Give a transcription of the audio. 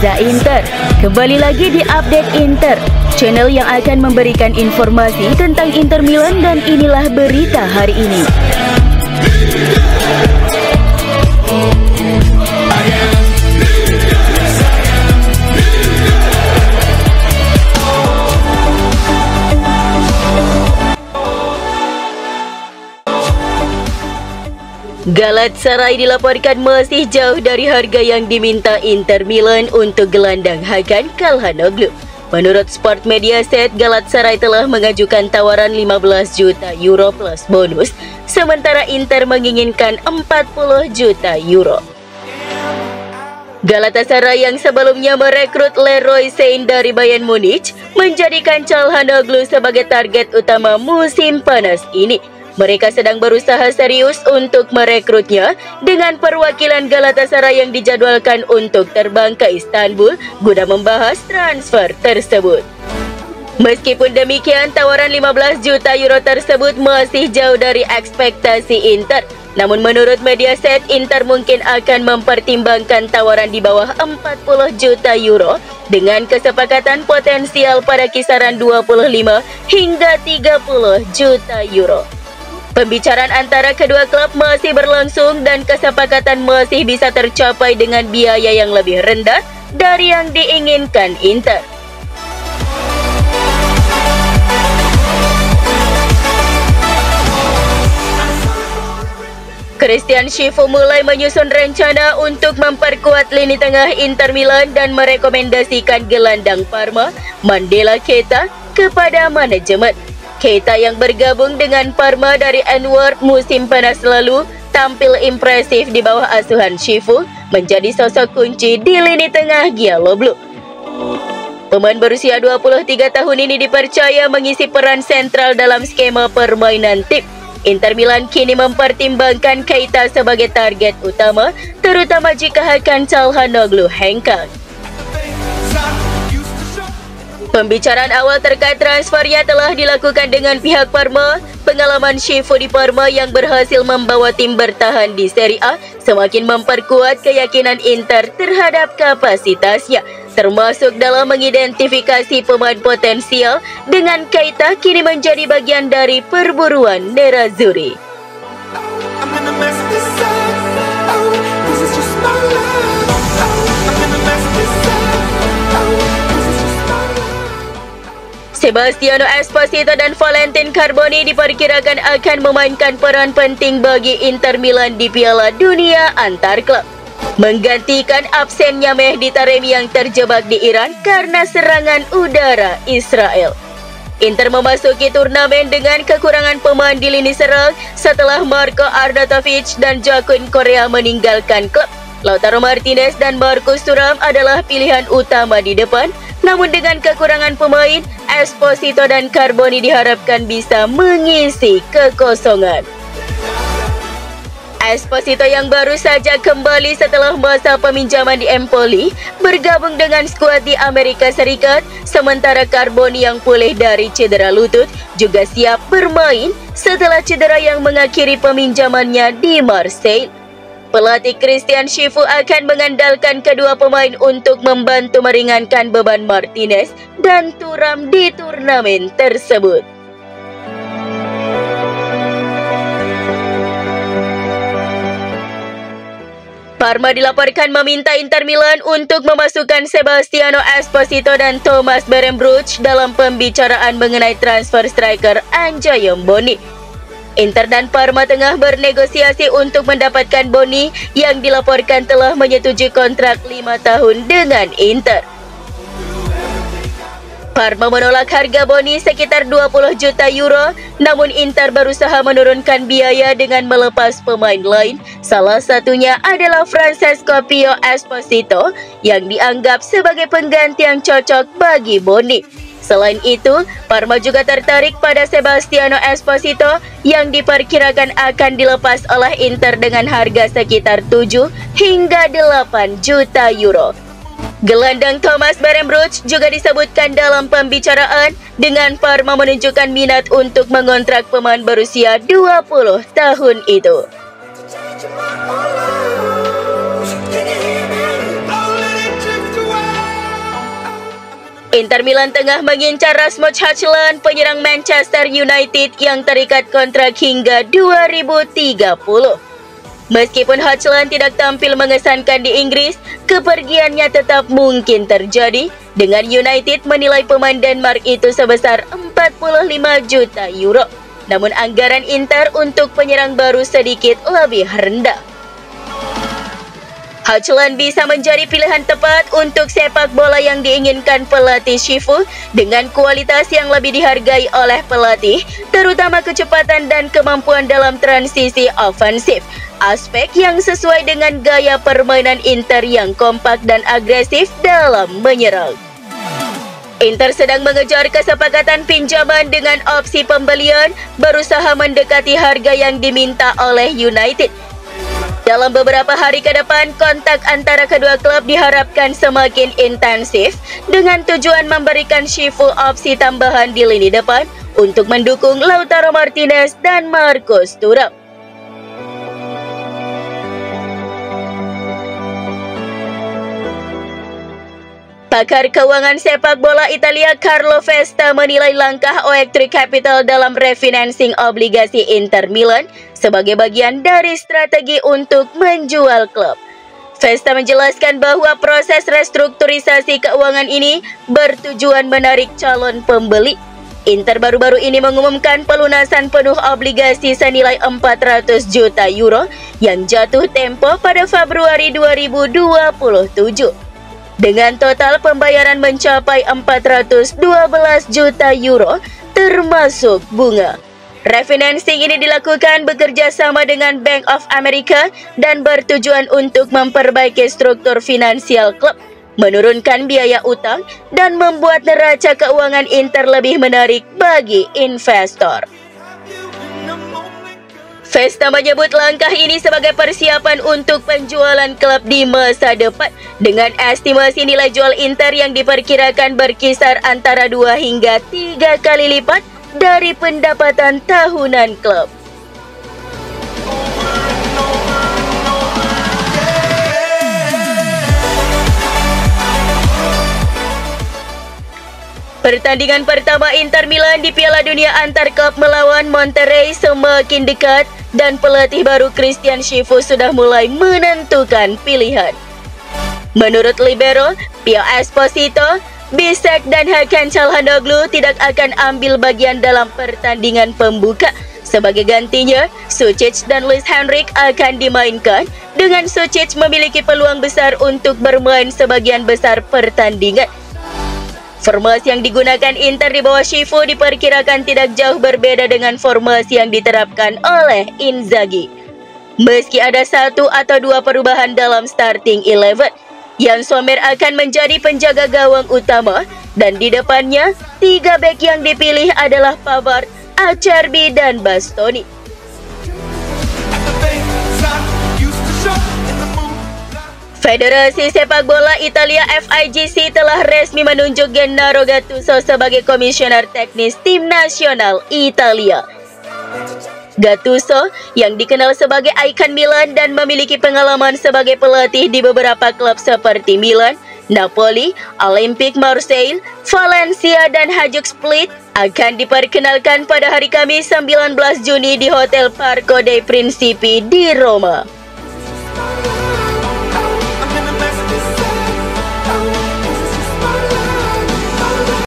Reza Inter. Kembali lagi di Update Inter, channel yang akan memberikan informasi tentang Inter Milan, dan inilah berita hari ini. Galatasaray dilaporkan masih jauh dari harga yang diminta Inter Milan untuk gelandang Hakan Calhanoglu. Menurut Sport Mediaset, Galatasaray telah mengajukan tawaran 15 juta euro plus bonus, sementara Inter menginginkan 40 juta euro. Galatasaray yang sebelumnya merekrut Leroy Sane dari Bayern Munich menjadikan Calhanoglu sebagai target utama musim panas ini. Mereka sedang berusaha serius untuk merekrutnya dengan perwakilan Galatasaray yang dijadwalkan untuk terbang ke Istanbul guna membahas transfer tersebut. Meskipun demikian, tawaran 15 juta euro tersebut masih jauh dari ekspektasi Inter. Namun menurut Mediaset, Inter mungkin akan mempertimbangkan tawaran di bawah 40 juta euro dengan kesepakatan potensial pada kisaran 25 hingga 30 juta euro. Pembicaraan antara kedua klub masih berlangsung dan kesepakatan masih bisa tercapai dengan biaya yang lebih rendah dari yang diinginkan Inter. Christian Chifu mulai menyusun rencana untuk memperkuat lini tengah Inter Milan dan merekomendasikan gelandang Parma, Mandela Keita, kepada manajemen. Keita yang bergabung dengan Parma dari Antwerp musim panas lalu tampil impresif di bawah asuhan Chifu, menjadi sosok kunci di lini tengah Giallo Blu. Pemain berusia 23 tahun ini dipercaya mengisi peran sentral dalam skema permainan tim. Inter Milan kini mempertimbangkan Keita sebagai target utama, terutama jika Hakan Calhanoglu hengkang. Pembicaraan awal terkait transfernya telah dilakukan dengan pihak Parma. Pengalaman Chifu di Parma yang berhasil membawa tim bertahan di Serie A semakin memperkuat keyakinan Inter terhadap kapasitasnya, termasuk dalam mengidentifikasi pemain potensial. Dengan Keita kini menjadi bagian dari perburuan Nerazzurri. Sebastiano Esposito dan Valentin Carboni diperkirakan akan memainkan peran penting bagi Inter Milan di Piala Dunia antar klub, menggantikan absennya Mehdi Taremi yang terjebak di Iran karena serangan udara Israel. Inter memasuki turnamen dengan kekurangan pemain di lini serang setelah Marko Arnautovic dan Joaquin Correa meninggalkan klub. Lautaro Martinez dan Marcus Thuram adalah pilihan utama di depan. Namun dengan kekurangan pemain, Esposito dan Carboni diharapkan bisa mengisi kekosongan. Esposito yang baru saja kembali setelah masa peminjaman di Empoli bergabung dengan skuad di Amerika Serikat, sementara Carboni yang pulih dari cedera lutut juga siap bermain setelah cedera yang mengakhiri peminjamannya di Marseille. Pelatih Christian Chifu akan mengandalkan kedua pemain untuk membantu meringankan beban Martinez dan Thuram di turnamen tersebut. Parma dilaporkan meminta Inter Milan untuk memasukkan Sebastiano Esposito dan Thomas Berenbrouch dalam pembicaraan mengenai transfer striker Anjayo Boni. Inter dan Parma tengah bernegosiasi untuk mendapatkan Boni yang dilaporkan telah menyetujui kontrak 5 tahun dengan Inter. Parma menolak harga Boni sekitar 20 juta euro, namun Inter berusaha menurunkan biaya dengan melepas pemain lain. Salah satunya adalah Francesco Pio Esposito yang dianggap sebagai pengganti yang cocok bagi Boni. Selain itu, Parma juga tertarik pada Sebastiano Esposito yang diperkirakan akan dilepas oleh Inter dengan harga sekitar 7 hingga 8 juta euro. Gelandang Thomas Berenbrouch juga disebutkan dalam pembicaraan dengan Parma menunjukkan minat untuk mengontrak pemain berusia 20 tahun itu. Inter Milan tengah mengincar Rasmus Højlund, penyerang Manchester United yang terikat kontrak hingga 2030. Meskipun Højlund tidak tampil mengesankan di Inggris, kepergiannya tetap mungkin terjadi dengan United menilai pemain Denmark itu sebesar 45 juta euro. Namun anggaran Inter untuk penyerang baru sedikit lebih rendah. Højlund bisa menjadi pilihan tepat untuk sepak bola yang diinginkan pelatih Shifu dengan kualitas yang lebih dihargai oleh pelatih, terutama kecepatan dan kemampuan dalam transisi ofensif, aspek yang sesuai dengan gaya permainan Inter yang kompak dan agresif dalam menyerang. Inter sedang mengejar kesepakatan pinjaman dengan opsi pembelian, berusaha mendekati harga yang diminta oleh United. Dalam beberapa hari ke depan, kontak antara kedua klub diharapkan semakin intensif dengan tujuan memberikan Shifu opsi tambahan di lini depan untuk mendukung Lautaro Martinez dan Marcus Thuram. Pakar keuangan sepak bola Italia Carlo Vesta menilai langkah OEK3 Capital dalam refinancing obligasi Inter Milan sebagai bagian dari strategi untuk menjual klub. Vesta menjelaskan bahwa proses restrukturisasi keuangan ini bertujuan menarik calon pembeli. Inter baru-baru ini mengumumkan pelunasan penuh obligasi senilai 400 juta euro yang jatuh tempo pada Februari 2027. Dengan total pembayaran mencapai 412 juta euro termasuk bunga. Refinancing ini dilakukan bekerja sama dengan Bank of America dan bertujuan untuk memperbaiki struktur finansial klub, menurunkan biaya utang, dan membuat neraca keuangan Inter lebih menarik bagi investor. Vesta menyebut langkah ini sebagai persiapan untuk penjualan klub di masa depan dengan estimasi nilai jual Inter yang diperkirakan berkisar antara 2 hingga 3 kali lipat dari pendapatan tahunan klub. Pertandingan pertama Inter Milan di Piala Dunia antar klub melawan Monterrey semakin dekat dan pelatih baru Christian Shifu sudah mulai menentukan pilihan. Menurut libero Pio Esposito, Bisek dan Hakan Çalhanoğlu tidak akan ambil bagian dalam pertandingan pembuka. Sebagai gantinya, Sučić dan Luis Henrique akan dimainkan dengan Sučić memiliki peluang besar untuk bermain sebagian besar pertandingan. Formasi yang digunakan Inter di bawah Shifu diperkirakan tidak jauh berbeda dengan formasi yang diterapkan oleh Inzaghi. Meski ada 1 atau 2 perubahan dalam starting 11, Jan Sommer akan menjadi penjaga gawang utama dan di depannya 3 bek yang dipilih adalah Pavard, Acerbi, dan Bastoni. Federasi Sepak Bola Italia FIGC telah resmi menunjuk Gennaro Gattuso sebagai komisioner teknis tim nasional Italia. Gattuso yang dikenal sebagai ikon Milan dan memiliki pengalaman sebagai pelatih di beberapa klub seperti Milan, Napoli, Olympique Marseille, Valencia, dan Hajduk Split akan diperkenalkan pada hari Kamis 19 Juni di Hotel Parco dei Principi di Roma.